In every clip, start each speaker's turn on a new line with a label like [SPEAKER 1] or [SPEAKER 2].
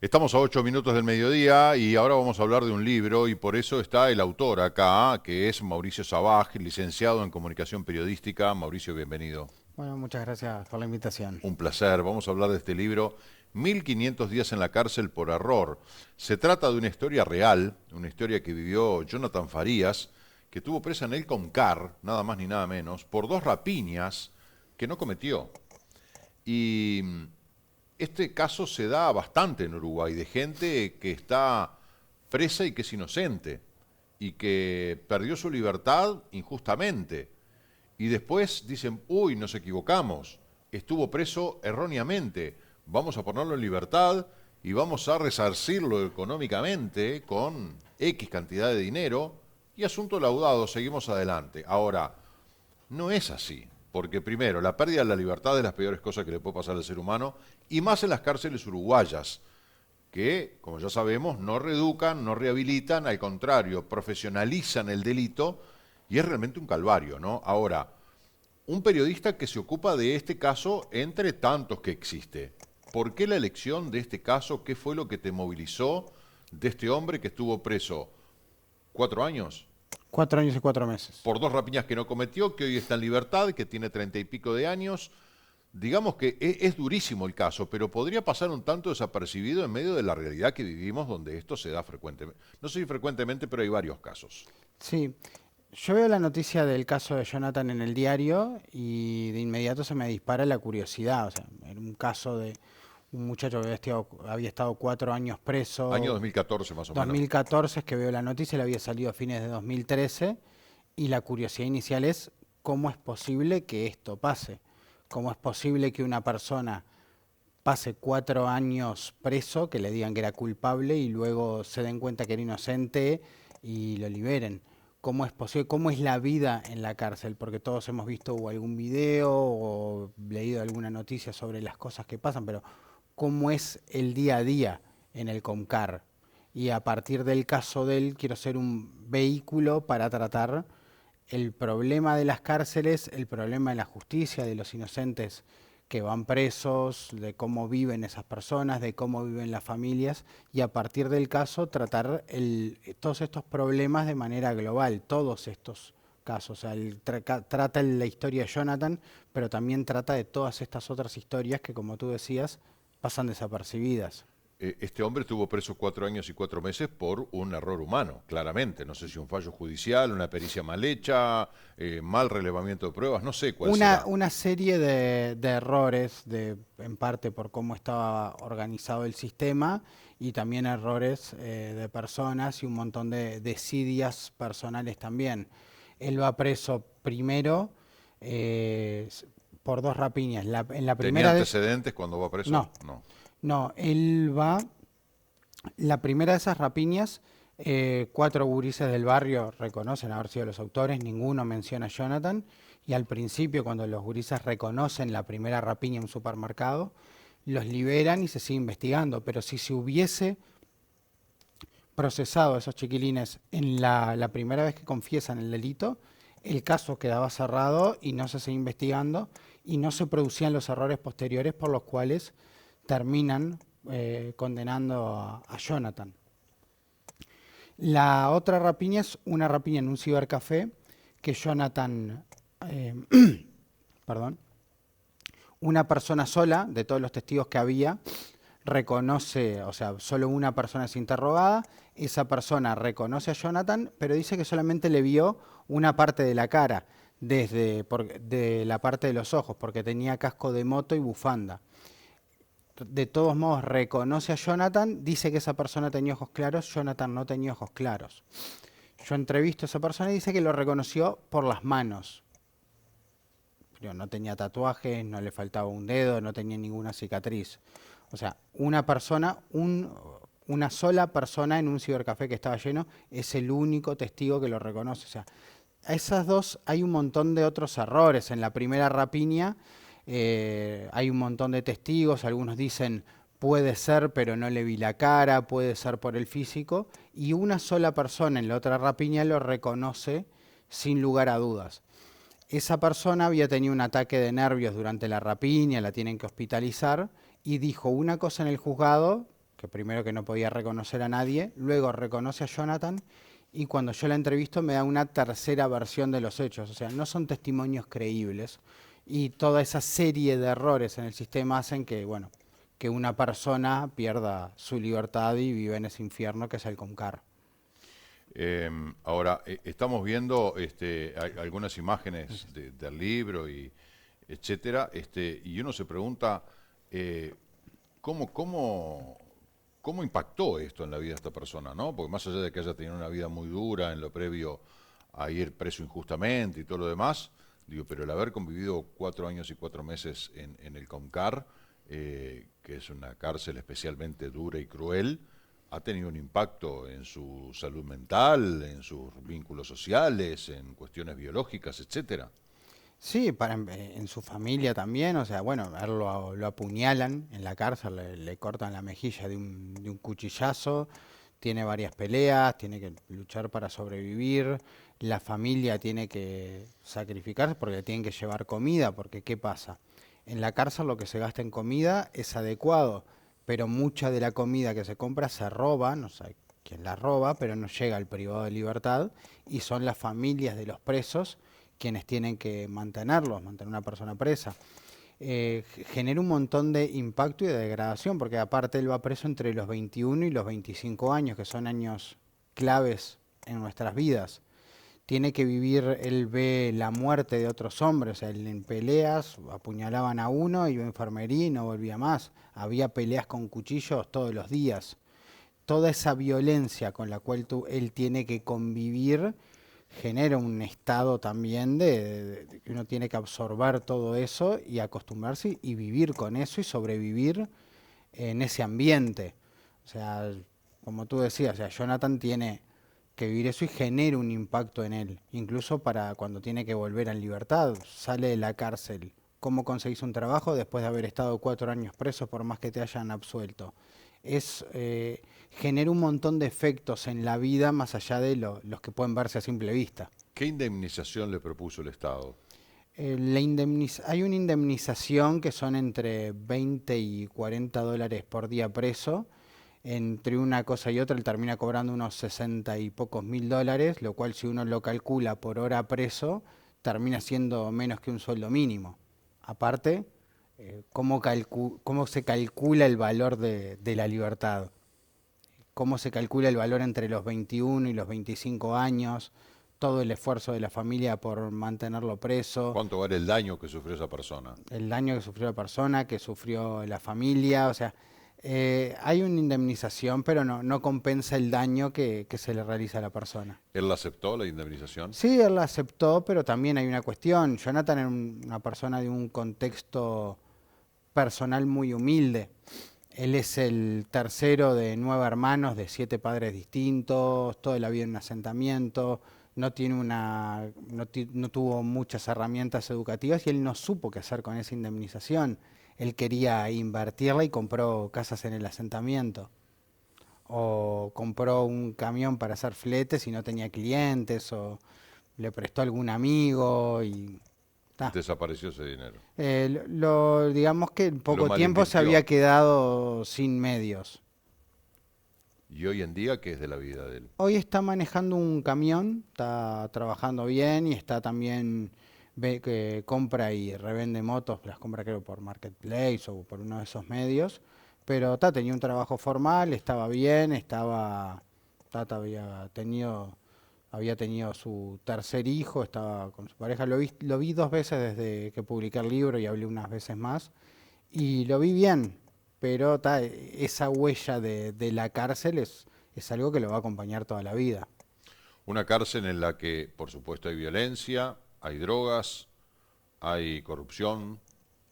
[SPEAKER 1] Estamos a 8 minutos del mediodía y ahora vamos a hablar de un libro y por eso está el autor acá, que es Mauricio Sabaj, licenciado en Comunicación Periodística. Mauricio, bienvenido.
[SPEAKER 2] Bueno, muchas gracias por la invitación.
[SPEAKER 1] Un placer. Vamos a hablar de este libro, 1500 días en la cárcel por error. Se trata de una historia real, una historia que vivió Jonathan Farías, que tuvo presa en el Concar, nada más ni nada menos, por dos rapiñas que no cometió. Y este caso se da bastante en Uruguay, de gente que está presa y que es inocente, y que perdió su libertad injustamente. Y después dicen, uy, nos equivocamos, estuvo preso erróneamente, vamos a ponerlo en libertad y vamos a resarcirlo económicamente con X cantidad de dinero y asunto laudado, seguimos adelante. Ahora, no es así, porque primero, la pérdida de la libertad es de las peores cosas que le puede pasar al ser humano, y más en las cárceles uruguayas, que, como ya sabemos, no reeducan, no rehabilitan, al contrario, profesionalizan el delito, y es realmente un calvario, ¿no? Ahora, un periodista que se ocupa de este caso entre tantos que existe. ¿Por qué la elección de este caso? ¿Qué fue lo que te movilizó de este hombre que estuvo preso 4 años
[SPEAKER 2] 4 años y 4 meses.
[SPEAKER 1] por dos rapiñas que no cometió, que hoy está en libertad, que tiene 30 y pico de años? Digamos que es durísimo el caso, pero podría pasar un tanto desapercibido en medio de la realidad que vivimos, donde esto se da frecuentemente. No sé si frecuentemente, pero hay varios casos.
[SPEAKER 2] Sí, yo veo la noticia del caso de Jonathan en el diario y de inmediato se me dispara la curiosidad. O sea, era un caso de un muchacho que había estado 4 años
[SPEAKER 1] Año
[SPEAKER 2] preso.
[SPEAKER 1] 2014 más o menos.
[SPEAKER 2] 2014 es que veo la noticia, le había salido a fines de 2013 y la curiosidad inicial es cómo es posible que esto pase. ¿Cómo es posible que una persona pase 4 años preso, que le digan que era culpable y luego se den cuenta que era inocente y lo liberen? ¿Cómo es posible? ¿Cómo es la vida en la cárcel? Porque todos hemos visto o algún video o leído alguna noticia sobre las cosas que pasan, pero ¿cómo es el día a día en el Comcar? Y a partir del caso de él quiero ser un vehículo para tratar el problema de las cárceles, el problema de la justicia, de los inocentes que van presos, de cómo viven esas personas, de cómo viven las familias, y a partir del caso tratar todos estos problemas de manera global, todos estos casos. O sea, trata la historia de Jonathan, pero también trata de todas estas otras historias que, como tú decías, pasan desapercibidas.
[SPEAKER 1] Este hombre estuvo preso 4 años y 4 meses por un error humano, claramente. No sé si un fallo judicial, una pericia mal hecha, mal relevamiento de pruebas, no sé cuál será.
[SPEAKER 2] Una serie de errores, en parte por cómo estaba organizado el sistema, y también errores de personas y un montón de desidias personales también. Él va preso primero eh, por dos rapiñas. En la
[SPEAKER 1] ¿Tenía
[SPEAKER 2] primera de esas,
[SPEAKER 1] antecedentes cuando va preso?
[SPEAKER 2] no,
[SPEAKER 1] No.
[SPEAKER 2] no, él va, la primera de esas rapiñas, cuatro gurises del barrio reconocen haber sido los autores, ninguno menciona a Jonathan, y al principio cuando los gurises reconocen la primera rapiña en un supermercado, los liberan y se sigue investigando, pero si se hubiese procesado a esos chiquilines en la primera vez que confiesan el delito, el caso quedaba cerrado y no se sigue investigando y no se producían los errores posteriores por los cuales terminan condenando a Jonathan. La otra rapiña es una rapiña en un cibercafé que Jonathan, eh, perdón, una persona sola, de todos los testigos que había, reconoce, o sea, solo una persona es interrogada, esa persona reconoce a Jonathan, pero dice que solamente le vio una parte de la cara, de la parte de los ojos, porque tenía casco de moto y bufanda. De todos modos reconoce a Jonathan, dice que esa persona tenía ojos claros, Jonathan no tenía ojos claros. Yo entrevisto a esa persona y dice que lo reconoció por las manos. Pero no tenía tatuajes, no le faltaba un dedo, no tenía ninguna cicatriz. O sea, una sola persona en un cibercafé que estaba lleno es el único testigo que lo reconoce. O sea, a esas dos hay un montón de otros errores. En la primera rapiña hay un montón de testigos, algunos dicen puede ser, pero no le vi la cara, puede ser por el físico, y una sola persona en la otra rapiña lo reconoce sin lugar a dudas. Esa persona había tenido un ataque de nervios durante la rapiña, la tienen que hospitalizar, y dijo una cosa en el juzgado que primero que no podía reconocer a nadie, luego reconoce a Jonathan y cuando yo la entrevisto me da una tercera versión de los hechos, o sea, no son testimonios creíbles y toda esa serie de errores en el sistema hacen que, bueno, que una persona pierda su libertad y vive en ese infierno que es el Concar.
[SPEAKER 1] Ahora, estamos viendo algunas imágenes del libro y etcétera, y uno se pregunta ¿cómo, cómo, cómo impactó esto en la vida de esta persona, ¿no? Porque más allá de que haya tenido una vida muy dura en lo previo a ir preso injustamente y todo lo demás, digo, pero el haber convivido 4 años y 4 meses en el CONCAR, que es una cárcel especialmente dura y cruel, ha tenido un impacto en su salud mental, en sus vínculos sociales, en cuestiones biológicas, etcétera.
[SPEAKER 2] Sí, en su familia también, o sea, bueno, a él lo apuñalan en la cárcel, le cortan la mejilla de un cuchillazo, tiene varias peleas, tiene que luchar para sobrevivir, la familia tiene que sacrificarse porque tienen que llevar comida, porque ¿qué pasa? En la cárcel lo que se gasta en comida es adecuado, pero mucha de la comida que se compra se roba, no sé quién la roba, pero no llega al privado de libertad y son las familias de los presos quienes tienen que mantenerlos, mantener una persona presa. Genera un montón de impacto y de degradación, porque aparte él va preso entre los 21 y los 25 años, que son años claves en nuestras vidas. Tiene que vivir, él ve la muerte de otros hombres, él en peleas, apuñalaban a uno, iba a enfermería y no volvía más. Había peleas con cuchillos todos los días. Toda esa violencia con la cual él tiene que convivir genera un estado también de que uno tiene que absorber todo eso y acostumbrarse y vivir con eso y sobrevivir en ese ambiente. O sea, como tú decías, o sea, Jonathan tiene que vivir eso y genera un impacto en él, incluso para cuando tiene que volver en libertad, sale de la cárcel. ¿Cómo conseguís un trabajo después de haber estado 4 años preso por más que te hayan absuelto? Es genera un montón de efectos en la vida más allá de los que pueden verse a simple vista.
[SPEAKER 1] ¿Qué indemnización le propuso el Estado?
[SPEAKER 2] Hay una indemnización que son entre 20 y 40 dólares por día preso. Entre una cosa y otra, él termina cobrando unos 60 y pocos mil dólares, lo cual si uno lo calcula por hora preso, termina siendo menos que un sueldo mínimo. Aparte, cómo se calcula el valor de la libertad, cómo se calcula el valor entre los 21 y los 25 años, todo el esfuerzo de la familia por mantenerlo preso,
[SPEAKER 1] ¿Cuánto vale el daño que sufrió esa persona?
[SPEAKER 2] el daño que sufrió la persona, que sufrió la familia, o sea, hay una indemnización, pero no compensa el daño que se le realiza a la persona.
[SPEAKER 1] ¿Él la aceptó, la indemnización?
[SPEAKER 2] Sí, él la aceptó, pero también hay una cuestión. Jonathan era una persona de un contexto personal muy humilde. Él es el tercero de 9 hermanos, de 7 padres distintos, toda la vida en un asentamiento, no tuvo muchas herramientas educativas y él no supo qué hacer con esa indemnización. Él quería invertirla y compró casas en el asentamiento. O compró un camión para hacer fletes y no tenía clientes, o le prestó a algún amigo y ta.
[SPEAKER 1] Desapareció ese dinero.
[SPEAKER 2] Digamos que en
[SPEAKER 1] Lo
[SPEAKER 2] poco tiempo se
[SPEAKER 1] malinvirtió.
[SPEAKER 2] había quedado sin medios.
[SPEAKER 1] ¿Y hoy en día qué es de la vida de él?
[SPEAKER 2] Hoy está manejando un camión, está trabajando bien y está también que compra y revende motos, las compra creo por Marketplace o por uno de esos medios, pero tenía un trabajo formal, estaba bien, había tenido su tercer hijo, estaba con su pareja, lo vi 2 veces desde que publiqué el libro y hablé unas veces más, y lo vi bien, pero esa huella de la cárcel es algo que lo va a acompañar toda la vida.
[SPEAKER 1] Una cárcel en la que, por supuesto, hay violencia, hay drogas, hay corrupción,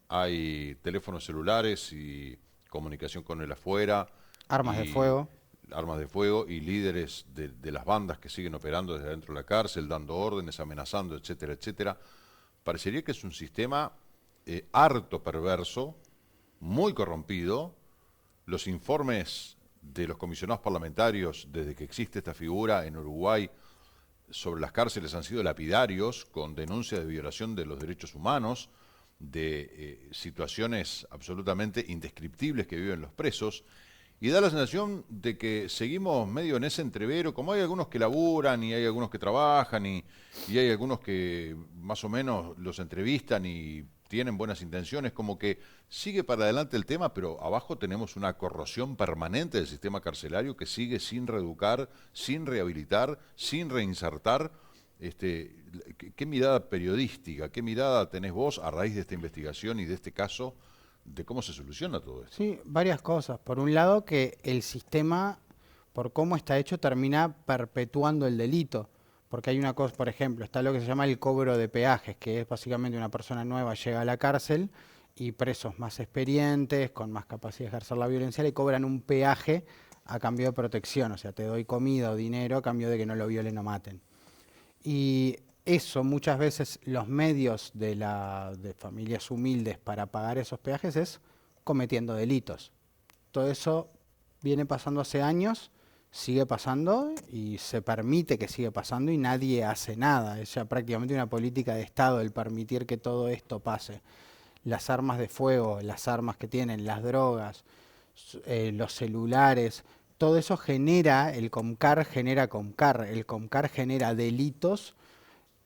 [SPEAKER 1] hay teléfonos celulares y comunicación con el afuera,
[SPEAKER 2] Armas de
[SPEAKER 1] y
[SPEAKER 2] fuego.
[SPEAKER 1] armas de fuego y líderes de las bandas que siguen operando desde dentro de la cárcel, dando órdenes, amenazando, etcétera, etcétera. Parecería que es un sistema harto perverso, muy corrompido. Los informes de los comisionados parlamentarios, desde que existe esta figura en Uruguay, sobre las cárceles han sido lapidarios, con denuncias de violación de los derechos humanos, de situaciones absolutamente indescriptibles que viven los presos, Y da la sensación de que seguimos medio en ese entrevero, como hay algunos que laburan y hay algunos que trabajan y hay algunos que más o menos los entrevistan y tienen buenas intenciones, como que sigue para adelante el tema, pero abajo tenemos una corrosión permanente del sistema carcelario que sigue sin reeducar, sin rehabilitar, sin reinsertar. ¿Qué mirada periodística, qué mirada tenés vos a raíz de esta investigación y de este caso de cómo se soluciona todo esto?
[SPEAKER 2] Sí, varias cosas. Por un lado, que el sistema, por cómo está hecho, termina perpetuando el delito. Porque hay una cosa, por ejemplo, está lo que se llama el cobro de peajes, que es básicamente una persona nueva llega a la cárcel y presos más experientes, con más capacidad de ejercer la violencia, le cobran un peaje a cambio de protección. O sea, te doy comida o dinero a cambio de que no lo violen o maten. Y eso muchas veces los medios de familias humildes para pagar esos peajes es cometiendo delitos. Todo eso viene pasando hace años, sigue pasando y se permite que siga pasando y nadie hace nada. Es ya prácticamente una política de Estado el permitir que todo esto pase. Las armas de fuego, las armas que tienen, las drogas, los celulares, todo eso genera, el Comcar genera Comcar, el Comcar genera delitos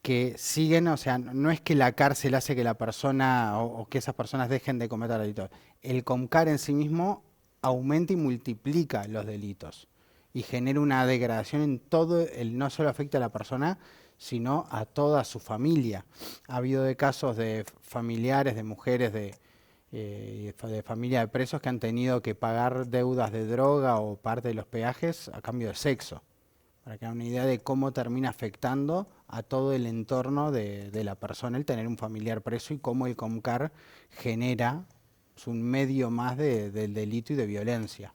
[SPEAKER 2] que siguen, o sea, no es que la cárcel hace que la persona o que esas personas dejen de cometer delitos. El Comcar en sí mismo aumenta y multiplica los delitos y genera una degradación en todo, no solo afecta a la persona, sino a toda su familia. Ha habido de casos de familiares, de mujeres, de familia de presos que han tenido que pagar deudas de droga o parte de los peajes a cambio de sexo, para que hagan una idea de cómo termina afectando a todo el entorno de la persona el tener un familiar preso y cómo el Comcar genera un medio más del delito y de violencia.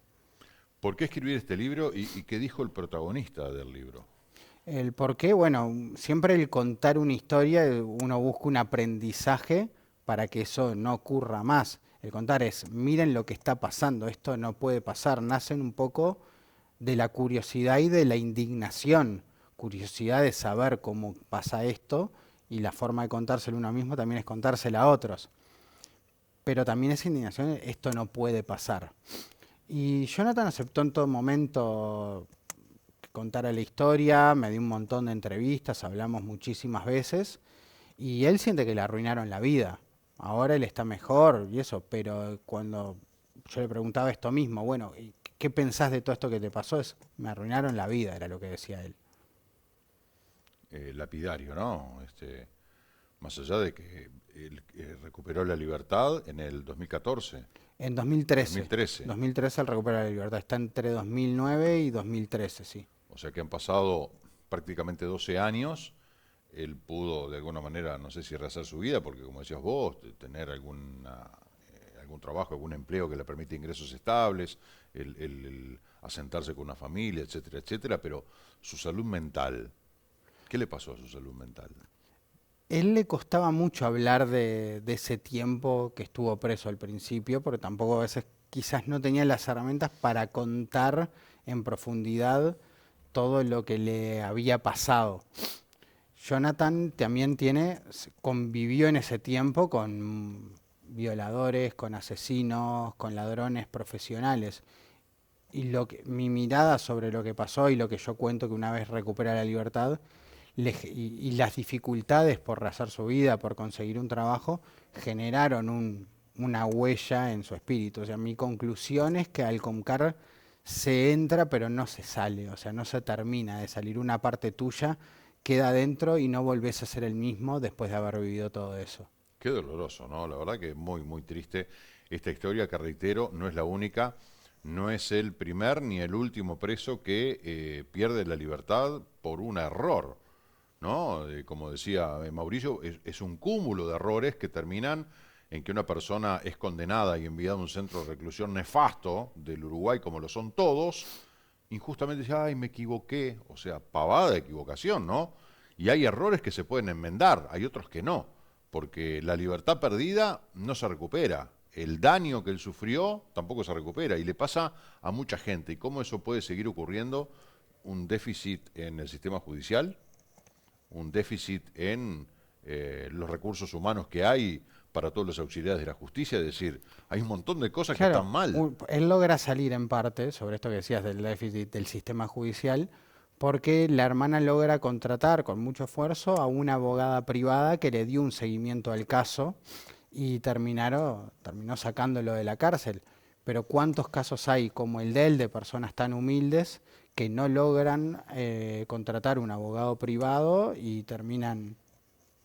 [SPEAKER 1] ¿Por qué escribir este libro y qué dijo el protagonista del libro?
[SPEAKER 2] El por qué, bueno, siempre el contar una historia, uno busca un aprendizaje para que eso no ocurra más. El contar es, miren lo que está pasando, esto no puede pasar. Nacen un poco de la curiosidad y de la indignación. Curiosidad de saber cómo pasa esto y la forma de contárselo uno mismo también es contársela a otros. Pero también esa indignación, esto no puede pasar. Y Jonathan aceptó en todo momento que contara la historia, me dio un montón de entrevistas, hablamos muchísimas veces y él siente que le arruinaron la vida. Ahora él está mejor y eso, pero cuando yo le preguntaba esto mismo, bueno, ¿qué pensás de todo esto que te pasó? Me arruinaron la vida, era lo que decía él.
[SPEAKER 1] Lapidario, ¿no? Más allá de que él recuperó la libertad en el 2014,
[SPEAKER 2] En 2013,
[SPEAKER 1] 2013.
[SPEAKER 2] 2013 él recupera la libertad, está entre 2009 y 2013, sí.
[SPEAKER 1] O sea que han pasado prácticamente 12 años. Él pudo de alguna manera, no sé si rehacer su vida, porque como decías vos, tener algún trabajo, algún empleo que le permite ingresos estables, el asentarse con una familia, etcétera, etcétera, pero su salud mental, ¿qué le pasó a su salud mental?
[SPEAKER 2] Él le costaba mucho hablar de ese tiempo que estuvo preso al principio, porque tampoco a veces quizás no tenía las herramientas para contar en profundidad todo lo que le había pasado. Jonathan también convivió en ese tiempo con violadores, con asesinos, con ladrones profesionales. Y mi mirada sobre lo que pasó y lo que yo cuento que una vez recupera la libertad y las dificultades por rehacer su vida, por conseguir un trabajo, generaron una huella en su espíritu. O sea, mi conclusión es que al Comcar se entra pero no se sale, o sea, no se termina de salir. Una parte tuya queda dentro y no volvés a ser el mismo después de haber vivido todo eso.
[SPEAKER 1] Qué doloroso, ¿no? La verdad que es muy, muy triste esta historia que, reitero, no es la única, no es el primer ni el último preso que pierde la libertad por un error, ¿no? Como decía Mauricio, es un cúmulo de errores que terminan en que una persona es condenada y enviada a un centro de reclusión nefasto del Uruguay, como lo son todos, injustamente dice, ay, me equivoqué, o sea, pavada de equivocación, ¿no? Y hay errores que se pueden enmendar, hay otros que no, porque la libertad perdida no se recupera, el daño que él sufrió tampoco se recupera, y le pasa a mucha gente. ¿Y cómo eso puede seguir ocurriendo? Un déficit en el sistema judicial, un déficit en los recursos humanos que hay para todos los auxiliares de la justicia, es decir, hay un montón de cosas que
[SPEAKER 2] Claro,
[SPEAKER 1] están mal.
[SPEAKER 2] él logra salir en parte, sobre esto que decías del déficit del sistema judicial, porque la hermana logra contratar con mucho esfuerzo a una abogada privada que le dio un seguimiento al caso y terminó sacándolo de la cárcel. Pero ¿cuántos casos hay como el de él, de personas tan humildes que no logran contratar un abogado privado y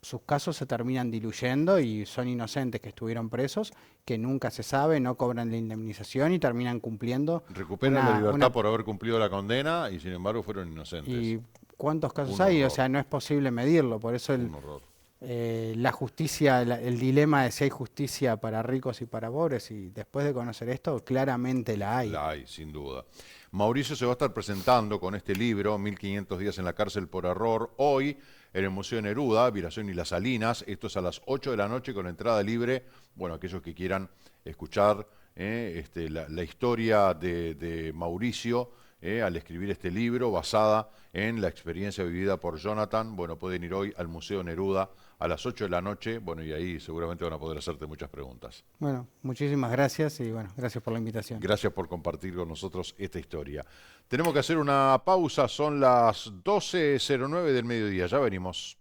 [SPEAKER 2] sus casos se terminan diluyendo y son inocentes que estuvieron presos, que nunca se sabe, no cobran la indemnización y terminan cumpliendo
[SPEAKER 1] Recuperan la libertad por haber cumplido la condena y sin embargo fueron inocentes.
[SPEAKER 2] ¿Y cuántos casos
[SPEAKER 1] Un
[SPEAKER 2] hay? O
[SPEAKER 1] horror.
[SPEAKER 2] sea, no es posible medirlo, por eso
[SPEAKER 1] Un horror.
[SPEAKER 2] la justicia, el dilema de si hay justicia para ricos y para pobres, y después de conocer esto, claramente la hay.
[SPEAKER 1] La hay, sin duda. Mauricio se va a estar presentando con este libro, 1500 días en la cárcel por error, hoy en el Museo Neruda, Virasón y Las Salinas. Esto es a las 8 de la noche con entrada libre. Bueno, aquellos que quieran escuchar la historia de Mauricio al escribir este libro, basada en la experiencia vivida por Jonathan, bueno, pueden ir hoy al Museo Neruda a las 8 de la noche, bueno, y ahí seguramente van a poder hacerte muchas preguntas.
[SPEAKER 2] Bueno, muchísimas gracias y bueno, gracias por la invitación.
[SPEAKER 1] Gracias por compartir con nosotros esta historia. Tenemos que hacer una pausa, son las 12:09 del mediodía, ya venimos.